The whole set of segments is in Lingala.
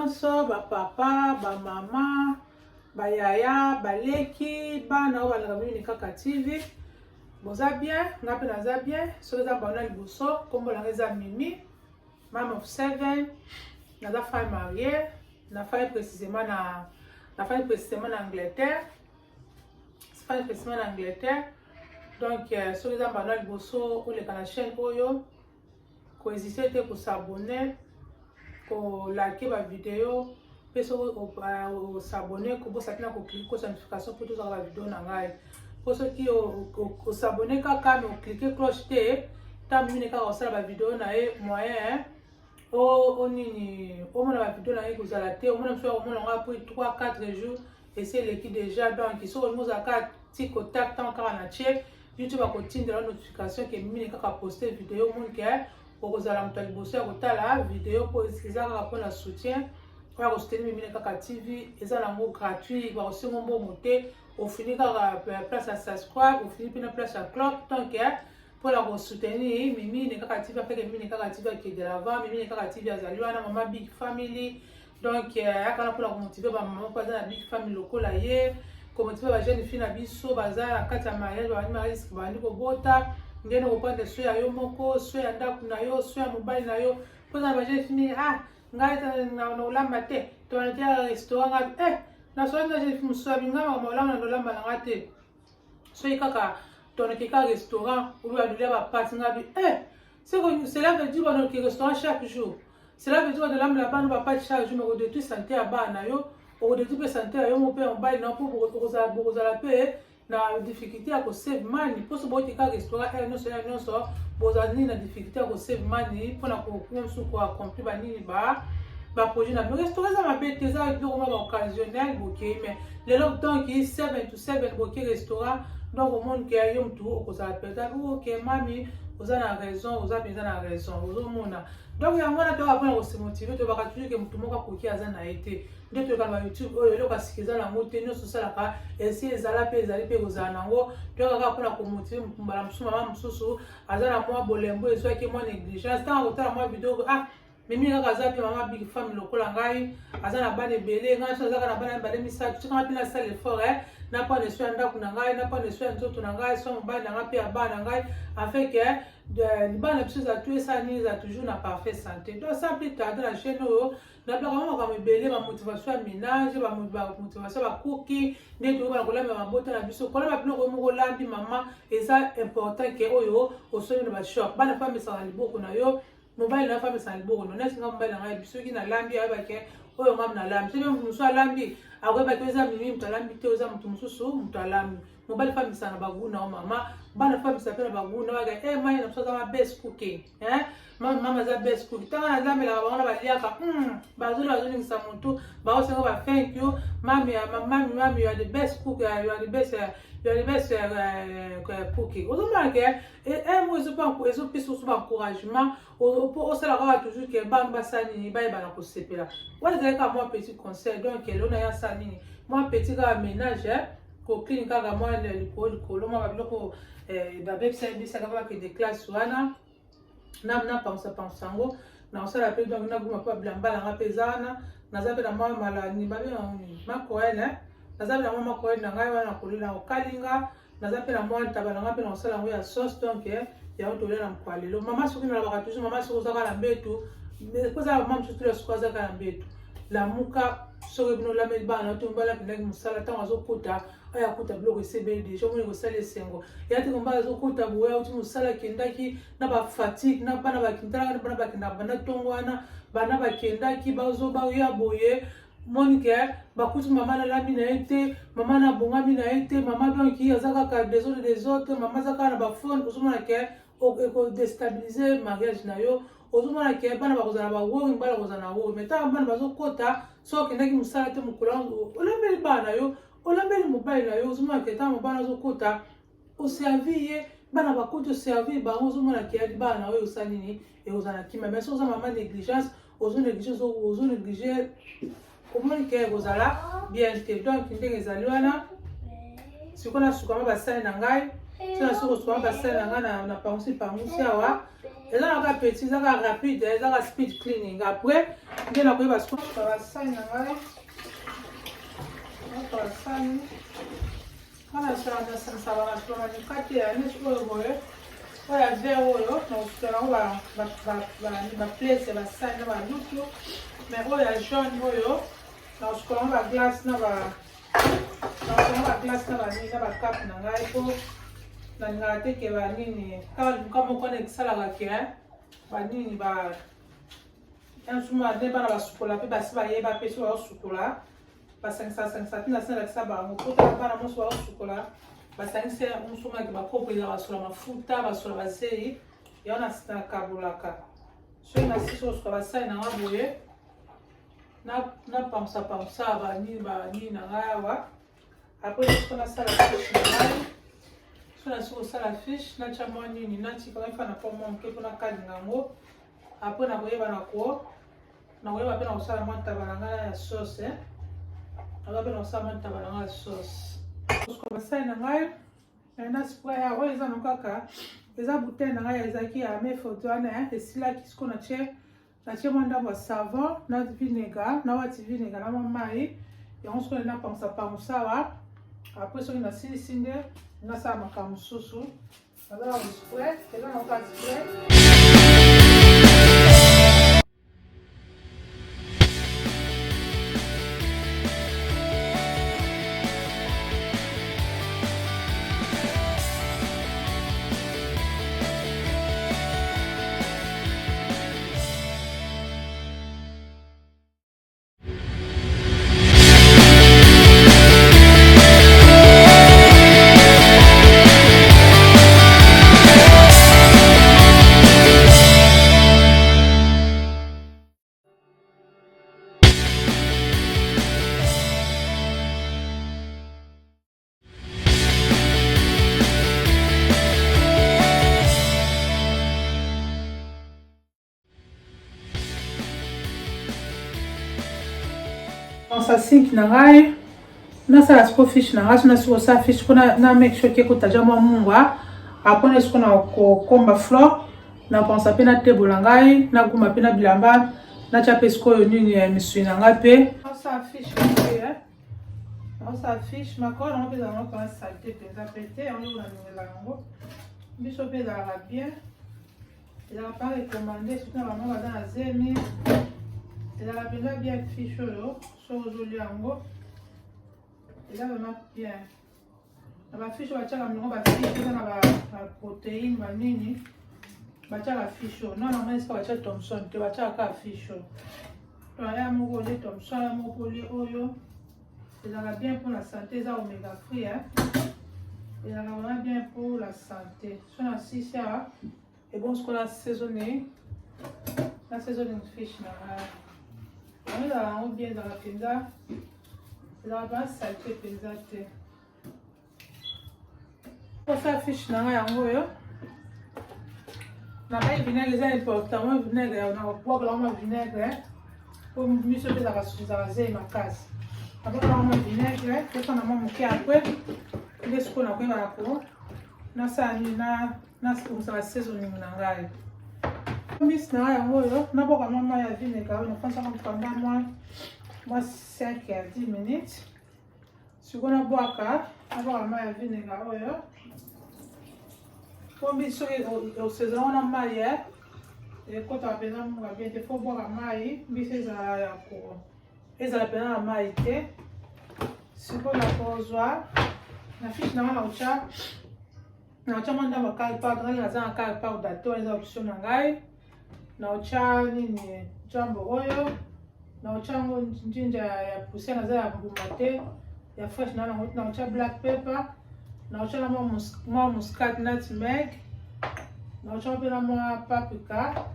nyonso ba papa ba mama ba yaya ba leki bana balaka mini kaka TV boza bien ngape naza bien so za bana liboso kombo la ngeza Mimi mama of 7 naza femme mariée na femme précisément na Angleterre donc so za bana liboso o le kana chaîne oyo ko hésiter te ko s'abonner ko liker ba vidéo peso o s'abonner ko bosa pina ko cliquer ko notification pour toujours la vidéo na ngai pour ceux qui o s'abonner kaka mais o cliquer cloche te ta mine ka o sala ba vidéo na e moyen o nini o mona ba vidéo na e ko zala te o mona mso o mona nga pour 3 4 jours et c'est l'équipe déjà donc ils sont nous à 4 ti contact tant ka na che YouTube a continué la notification que mine kaka poster vidéo mon ke okozala mutu liboso ya kotala vidéo po eza kaka mpona soutien oya kosoutenir Mimi kaka TV eza nango gratuit bakosengo mbongo te ofini kaka place ya subscribe ofini mpe na place ya clock donc mpona kosoutenir Mimi kaka TV afeke Mimi kaka TV ake de l'avant Mimi kaka TV azali wana mama big family donc yakana mpona komotive bamama mpo aza na big family lokola ye komotive bajeune fille na biso baza na kati ya mariage babandi mariage babandi kobota ngene kopanda so ya yo moko so ya ndako na yo so ya mobali na yo mpona bajeune fille ngai na olamba te tonatia restaurant na so nga jeune fille mosusu abingama maolamba na olamba na nga te so kaka tonakeka restaurant ou adulia bapati ngabi cela veut dire que restaurant chaque jour cela veut dire que olamba la bana bapati chaque jour mais odetruire santé ya bana na yo odetruire santé ya yo mo mpe mobali na mpo bokozala mpe na difficulté ya ko save money poso bote ka restaurant nyonso bozali na difficulté ya ko save money mpona kokuya mosusu ko accomplir banini ba projet na restaurant za mabe te za biloko ma ba occasionnel bokei mais lelo donc 7 to 7 bokei restaurant donc au monde ke yo mtu okozala peut-être ok mami oza na raison oza penza na raison ozomona donc yango wana to apona ko se motiver to baka toujours ke mtu moko akoki aza na ete nde to kala YouTube oyo eloko asikiza na mote nyonso salaka esi ezala pe ezali pe kozala nango to kaka apona ko motiver mbala mosusu mama mosusu aza na mwa bolembo ezwaki mwa négligence tant otala mwa vidéo Mimi kaka aza pe mama big family lokola ngai aza na bana ebele ngai so azaka na bana ebale misato tika mpe na sala effort na pa neso ya ndako na ngai na pa neso ya nzoto na ngai so mobali na ngai mpe ya bana na ngai afin que libana biso eza tu esani eza toujours na parfait santé donc ça plus tard na chaîne oyo na biloko mama makambo ebele bamotivation ya ménage bamotivation ya bakuki nde toyokana kolamba mabota na biso kolamba biloko moko olambi mama eza important ke oyo osoni na bashop bana mpe amesaka liboko na yo mobile na femme sans liboko no nesi nga mobile na biso ki na lambi ayebake oyo ngam na lambi sebe musu alambi akoyebake eza Mimi mutu alambi te oza mutu mosusu mutu alambi mobile femme sana baguna o mama bana femme sa pe na baguna baka mai na biso za best cooking mama za best cooking tanga na lambela bango na baliaka bazolingisa mutu baosenga ba thank you mami you are the best cook you are the best cooking ozomona ke mo ezopesa oso baencouragement osala kaka toujours ke bana basala nini bayebana kosepela wana ezalaka mwa petit conseil donc elo na ya sala nini mwa petit kaka ménage kokline kaka mwa likolo mwa babiloko babebisaka bakende classe wana na pansa yango na osala mpe donc naguma mpe babilamba nanga mpe eza wana naza mpe na mwa malani makoene naza mpe na mwa makoene na ngai wana kolela okalinga naza mpe na mwa ntaba nanga mpe na kosala yango ya sauce donc yango tolela na mkwalelo mama soki nalobaka toujours mama soki ozaka na mbetu kozala mama mosusu tula soki azaka na mbetu lamuka soki bino olameli bana to mbala pendaki mosala ntango azokuta aya kuta biloko esebeli deja omoni kosala esengo ya te kombala azokuta boya uti mosala akendaki na bafatigue na bana bakintalaka na bana bakendaka banda ntongo wana bana bakendaki bazoya boye monike bakuti mama nalambi na ye te mama nabongami na ye te mama donc aza kaka des autres mama aza kaka na bafone ozomona ke ekodestabilize mariage na yo ozomona ke bana bakozala bawori mbala kozala na wori mais ntango bana bazokota so okendaki mosala te mokolo olambeli bana na yo olambeli mobali na yo ozomona ke ntango mobali azokota oservi ye bana bakoti oservi bango ozomona ke bana na yo osala nini ekozala na kima mais so oza mama négligence ozonéglige omoni ke ekozala bien te donc ndenge ezali wana sikoyo nasukama basali na ngai C'est la sauce qu'on va faire na pangoussi awa. Et là on va petit, ça va rapide, ça va speed cleaning. Après, dès la va se faire la salle na ngai. On va salle. Voilà ça va se faire une carte ya ni sur boye. Voilà verre oyo, donc on va place la salle na ba lutu. Mais oyo ya jaune oyo, donc on va glace na ba glace na ba ni na ba cap na ngai po. Na te ke ba nini kama kone kisalaka ke ba nini ba ensuma de bana basukola pe basi bayeba pe so basukola basangisa tina sala kisa bango kota bana moso basukola basangisa nsuma ke bakopo eza basula mafuta basula basei yaona sita kabulaka so na siso so basai na ngaboye na pamsa ba nini na ngawa après ce na sala fiche so na siko sala fiche na chamwa nini na tika fa na pomo ke pona kadi ngango après na koyeba na ko na koyeba pe na kosala mwa tabalanga ya sauce na pe na kosala mwa tabalanga ya sauce ko basai na ngai na spray ya oyo eza na kaka eza bouteille na ngai ezaki ya me photo wana esilaki siko na tie mwa ndambo ya savon na vinaigre na wati vinaigre na mwa mai yango siko na pangusa awa après soki nasilisi nde nasala makambo mosusu nazala spray eza na oka spray sa sink na ngai nasala siko fish na ngai so nasiko sa fish kuna na make sure ke kutaja mwa mungwa apone siko na komba fleur na pensa pe na table ngai na kuma pe na bilamba na cha pe siko yo nini ya misui na ngai pe sa fish fish makoro na pe za ngo kwa salté pe za pété on yo na ngela ngo biso pe za la bien ila pas recommander surtout na mama dans zemi ila la bien fish yo aujourd'hui yango eza vraiment bien na ba fish batiaka milongo bafish eza na ba protéine banini batiaka fish non normalement esika batia Thomson te batiaka kaka fish to aya moko olie Thomson aya moko olie oyo ezalaka bien pour la santé eza oméga 3 ezalaka vraiment bien pour la santé so na sisi awa ebon siko na saisonné fish na on ezalaka yango bien ezalaka mpenza ezalaka mpenza salté mpenza te osala fish na ngai yango oyo na bai vinaigre eza important mwa vinaigre na kobwakala mwa vinaigre po miso mpe ezalaka zei makasi nabwakala mwa vinaigre eka na mwa moke apres nde sikoyo nakoyeba na ko nasala nini nasala saisonning na ngai mbisi na ngai yango oyo nabwaka mwa mai ya vinaigre oyo nafanisaka mpanda mwa 5 ya 10 minutes sikoyo nabwaka mai ya vinaigre oyo po mbisi soki osezala wana mai ekotaka mpenza munga bien te fo bwaka mai mbisi ezala mpenza na mai te sikoyo nakozwa na fiche na ngai naotya mwa ndambo kale powder ngai naza na kale powder te oyo eza option na ngai naotya nini jambo oyo naotya yango njinja ya poussière naza ya mbuma te ya fresh naotya black pepper naotya na mwa muscat nutmeg naotya mpe na mwa paprika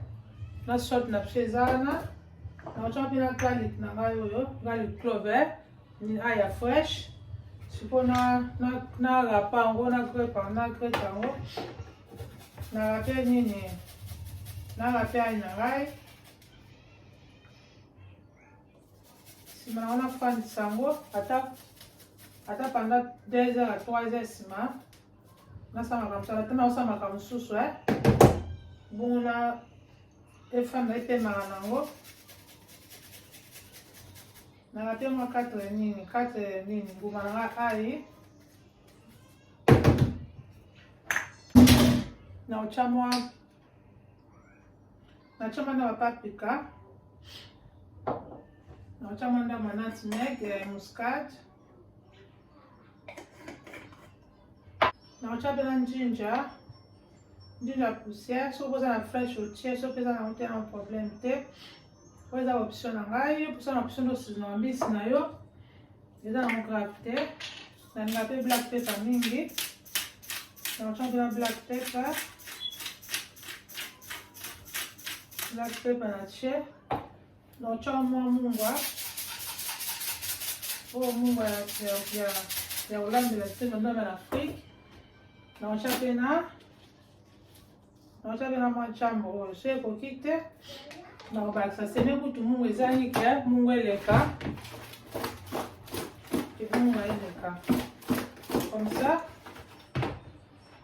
na salt na biso eza wana naotya mpe na garlic na ngai oyo garlic clove aya fresh siko na rapa yango na grete yango na rape nini na rape ai na ngai nsima nango nafandisa yango ata pendant 2 heures à 3 heures nsima nasala comme ça tena osala comme susu bon na efanda epemaka nango nanga pe mwa 4 nini nguma nanga ai na otya mwa natya mwana bapaprika na otya mwa ndamwa nutmeg muscade na otya mpe na njinja poussière soki oza na fraîche otie soki eza nango te na problème te oyo eza option na ngai mposa na option osina mbisi na yo eza nango grave te nalinga mpe black pepper mingi na otya mpe na black pepper na tie na otya mwa mungwa oyo mungwa ya kolambela te nondama na afrique na otya mpe na mwa jambo oyo so ekoki te na kobakisa sene kutu mungu ezali ke mungu eleka mungu eleka comme ça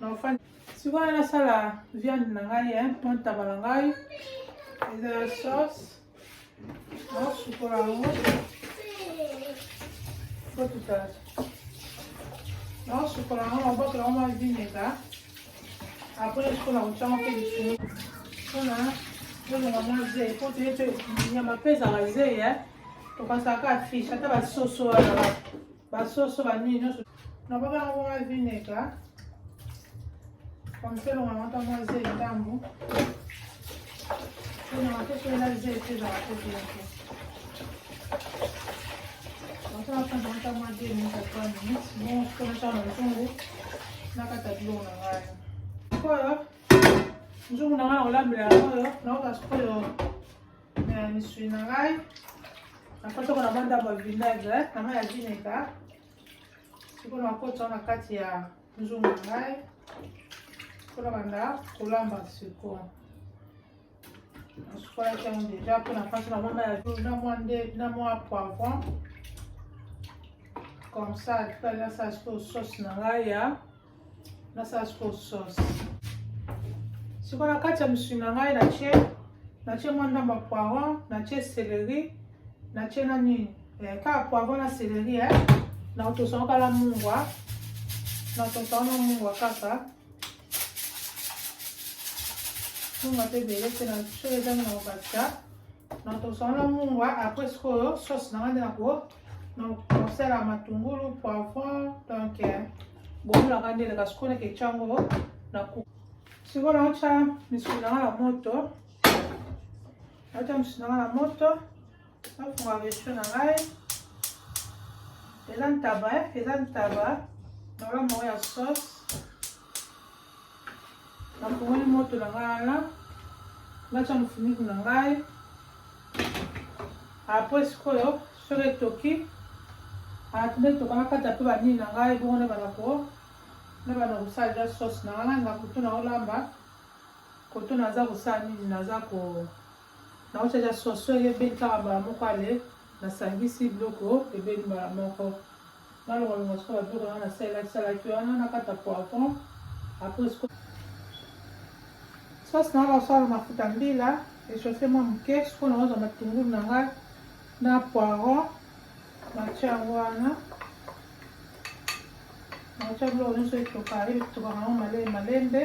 na ofandi sikoyo nasala viande na ngai mwa ntaba na ngai eza ya sauce naosukola yango po tutala naosukola yango naobotela yango mwa vinega apres sikoyo nakotyango mpe lisunu mpona tozonga mwa zei po toyete nyama mpe ezaka zei tokasaka afishe ata basoso wana basoso banini nyonso nabaka yango mwa vinega komselonga mata mwa zei ndambu tonanga te soki eza zei te ezaka te bien te natala fanda mata mwa 2 minutes à 3 minutes bon sikoyo natala na nzungu nakata biloko na ngai sikoyo nzungu na ngai na kolambela oyo naoka sikoyo misuni na ngai nakotoko na mwa ndambo ya vinaigre na mai ya vinega sikoyo nakota na kati ya nzungu na ngai mpona banda kolamba sikoyo nasukolaki yango deja mpo na mpasi na na mwa poivron comme ça mpe nasala sikoyo sauce na ngai nasala sikoyo sauce sikoyo na kati ya misuni na ngai natie mwa ndambo ya poivron natie céleri natie na nini kaka poivron na céleri na otosanga kala mungwa na otosanga na mungwa kaka mungwa mpe ebele te na soki ezangi na kobakisa na otosanga na mungwa apres sikoyo sauce na ngai nde nakosala matungulu poivron donc bomolaka nde eleka sikoyo neke etyango na kuku sikoyo naotya misuni na ngai na moto nafunga version na ngai eza ntaba naolamba ngo ya sauce nafungoli moto na ngai wana natya mofuniku na ngai apres sikoyo soki etoki nde etoka nakata mpe banini na ngai bongo nde bana kosala ja sauce na ngai na koto naolamba koto naza kosala nini naotya ja sauce soki ebeli kaka mbala moko ale nasangisi biloko ebeli mbala moko nalongolongo sikoyo babiloko nanga nasalaki wana nakata poivron apres sauce nanga basala mafuta mbila echauffe mwa moke sikoyo naozwa matungulu na ngai na poivron natia yango wana natia biloko nyonso etokaka yango malembe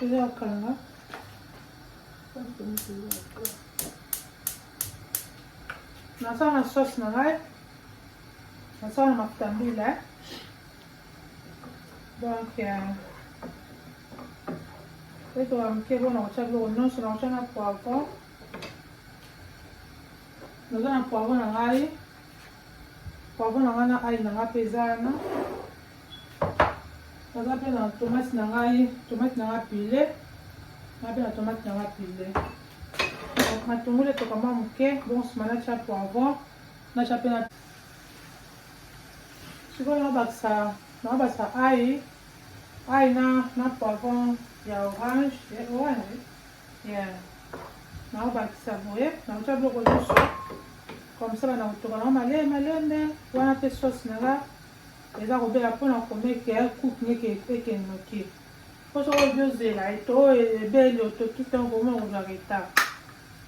eza kokanga nasala na sauce na ngai nasala na mafuta mbila donc etoka moke mpona kotia biloko nyonso nakotia na poivron naza na poivron na ngai na ai na ngai mpe eza wana naza mpe na tomate na ngai pile na mpe na tomate na ngai pile matungulu etoka mwa moke bon nsima natia poivron natia mpe na sikoyo naobakisa ai na poivron ya orange naobakisa boye nakotia biloko nyonso comme ça bana kotoka nango malembe wana mpe sauce na nga eza kobela mpona komeke coupe neke ekenoki po soko biozela eto ebeli otoki ntango koma kozwa retard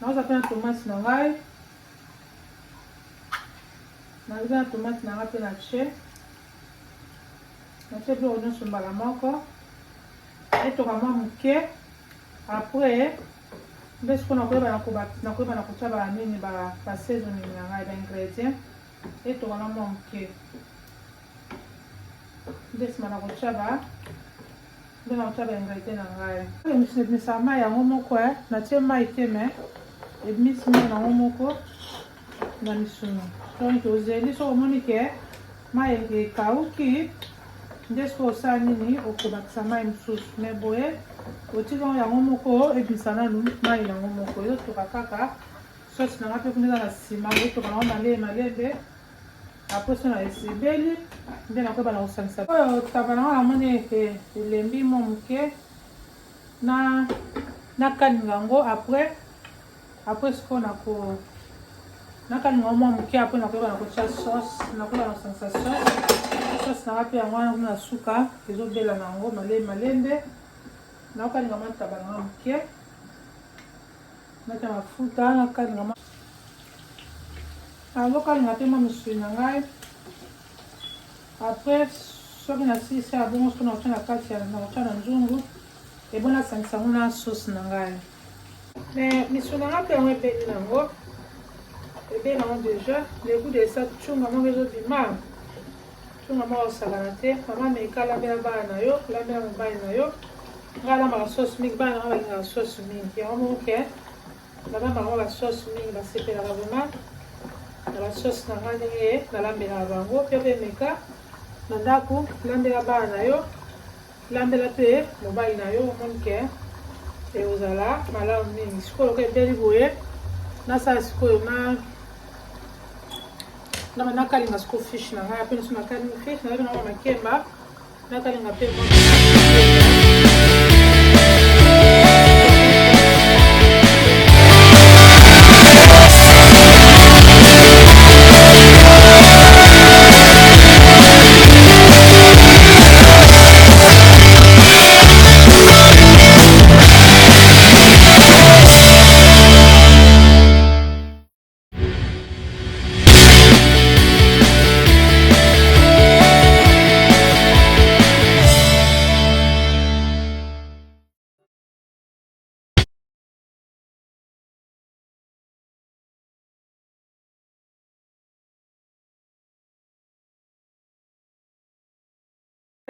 naoza mpe na tomate na ngai naza na tomate na ngai mpe natie biloko nyonso mbala moko etoka mwa moke apres nde siko nakoyeba na kotia banini basaisonning na ngai baingrédient etoka na mwa moke nde nsima na kotia baingrédient na ngai misala mai yango moko natie mai te me ebimisi mai yango moko na misuni donc ozeli soko omoni ke mai ekauki nde siko osala nini okobakisa mai mosusu me boye otika yango moko ebimisa nanu mai yango moko ezotoka kaka sosi na nga mpe kuna eza na nsima etoka nango malembe apres so na esebeli nde nakoyeba na kosangisa oyo taba nango namoni elembi mwa moke nakalinga yango apres sikoyo nakalinga yango mwa moke apres nakoyeba na kotia sauce nakoyeba na kosangisa sauce na nga mpe yango wana na suka ezobela na yango malembe nakokalinga mwa taba nanga moke natia mafuta nakalinga mwa nazokalinga mpe mwa misuni na ngai apres soki nasilisi ya bongo soki nakotia na kati nakotia na nzungu ebona asangisa yango na sauce na ngai me misuni na ngai mpe yango ebeli nango deja le goût de ça tshunga moko ezobima tshunga moko osakana te mama meka alambela bana na yo alambela mobali na yo ngai alambaka sauce mingi bana nango balingaka sauce mingi yango moko ke nalambaka ngo basauce mingi basepelaka vraiment na basauce na ngai ndenge nalambelaka bango mpe mpe meka na ndako lambela bana na yo lambela mpe mobali na yo omoni ke ekozala malamu mingi sikoyo oka ebeli boye nasala sikoyo nakalinga sikoyo fish na ngai apena so nakalinga fish nayebi nango makemba nakalinga mpe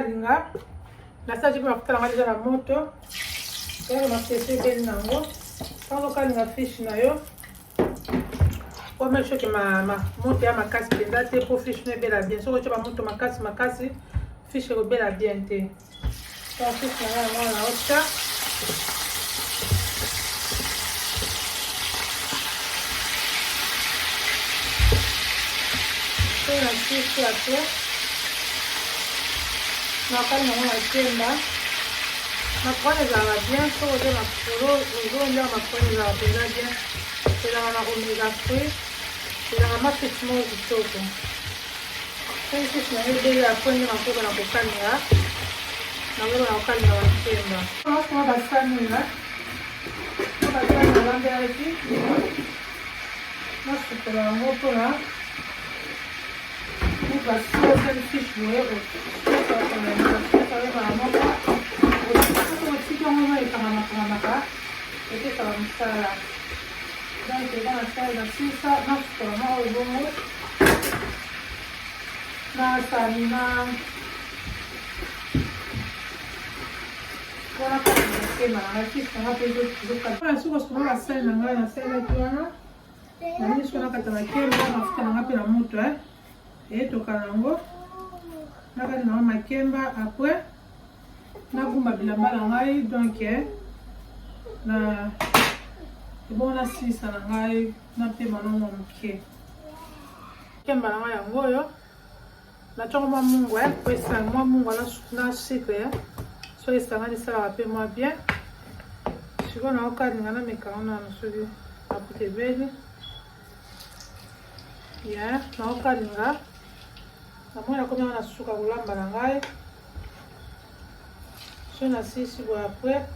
kalinga nasala jipe mafuta nanga deja na moto oyo mapese ebeli nango ntango okalinga fish na yo po make sure ke moto ya makasi mpenza te po fish no ebela bien soki otya bamoto makasi fish ekobela bien te donc fish na ngai yango na otya soki na fish apres nakali nango makemba makrone ezalaka bien soko oza ozolia makrone ezalaka mpenza bien ezalaka na omega fruit ezalaka mafeti moko kitoko soki fishi nango ebeli apres nde nakoyeba na kokalinga nakoyeba na kokalinga makemba nakoma basaninga nalambelaki nasukola yango mpona basali fish boye otiki yango no ekangamaka ekesaka mosala donc eza na sala nasilisa nasukola moko ebongo nasali wana kati nakemba nanga fish nanga mpe ezokala soki osukoma basali na ngai nasalaki wana namini soki nakata makemba mafuta nanga mpe na moto etoka nango nakali nango makemba apres nagumba bilamba na ngai donc na ebongo nasilisa na ngai napema nango moke makemba na ngai yango oyo natiango mwa mungu po esanga mwa mungu na sucre so esangani esalaka mpe mwa bien sikoyo naokalinga namekango nano soki mafuta ebeli naokalinga namoni nakomi awa na suka kolamba na ngai so nasisi boye apres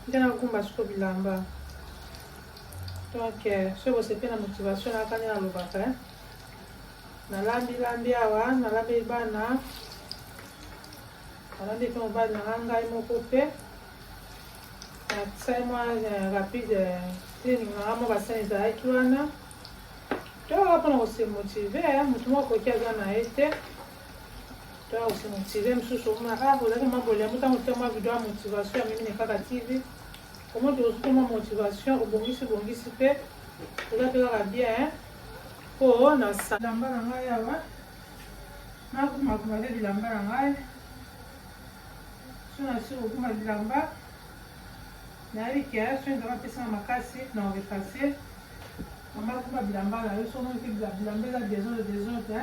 nde nakumba siko bilamba donc so bosepe na motivation nakani nalobaka nalambi awa nalambi bana nalambi mpe mobali na ngai moko mpe nasali mwa rapide training nanga mo basani ezalaki wana toyoka mpona kosemotive motu moko koki aza na ye te toyoka kosemotive mosusu omona ozalaki mwa bolembo ntango te mwa video ya motivation ya mimi nekaka tv omoi tozosuki mwa motivation obongisi mpe eza mpe kaka bien mpo nasa bilamba na ngai awa nakumakuma te bilamba na ngai so nasi kokuma bilamba nayebi ke so ezaka pesanga makasi na orepase mama kuma bilamba na yo soki oki bilamba eza desordre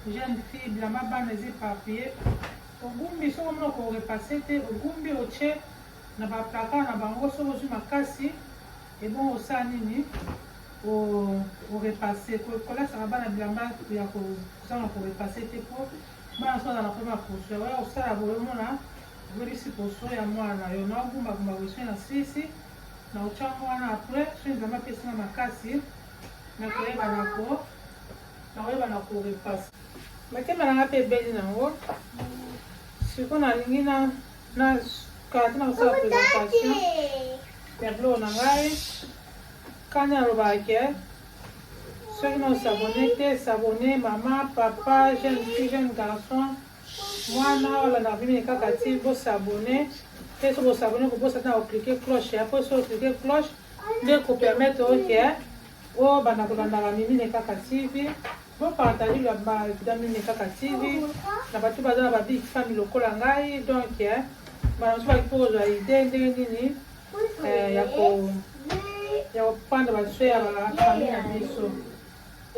jeune fille bilamba bana eza éparpillé ogumbi soki omona korepase te ogumbi otie na baplakar na bango soki ozwi makasi ebon osala nini orepase kolasaka bana bilamba ya kozanga korepase te mpo bana so azala mpona poso oya kosala boye omona obebisi poso ya mwana yo naogumbagumba koso na sisi na otya mwana apres so bilamba pesinga makasi nakoyeba na korepase makemba nanga mpe ebeli nango siko nalingi kala te na kosala présentation ya biloko na ngai kani alobaka ke soki na osabone te sabone mama papa jeune fille jeune garçon mwana olandaka bimini kaka ti bosabone te so bosabone kobosa te na koklike cloche apres so oklike cloche nde kopermettre oke oyo banda kolandaka mimine kaka tv bopartage bavideo mimine kaka tv na bato baza na babig famille lokola ngai donc bana mosusu baki mpo kozwa ide ndenge nini ya koprendre baso ya bafamille na biso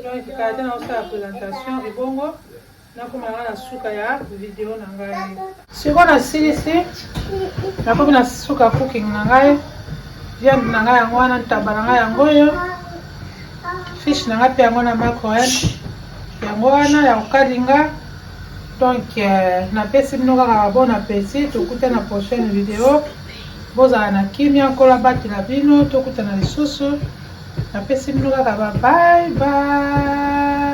donc kala te na kosala présentation ebongo nakoma nanga na suka ya video na ngai siko nasilisi nakomi na suka cooking na ngai viande na ngai yango wana ntaba na ngai yango oyo fish na ngai mpe yango na macroel yango wana ya kokalinga donc napesi bino kaka bon appétit tokuta na prochaine video bozala na kimia nkola batela bino tokutana lisusu napesi bino kaka ba bye bye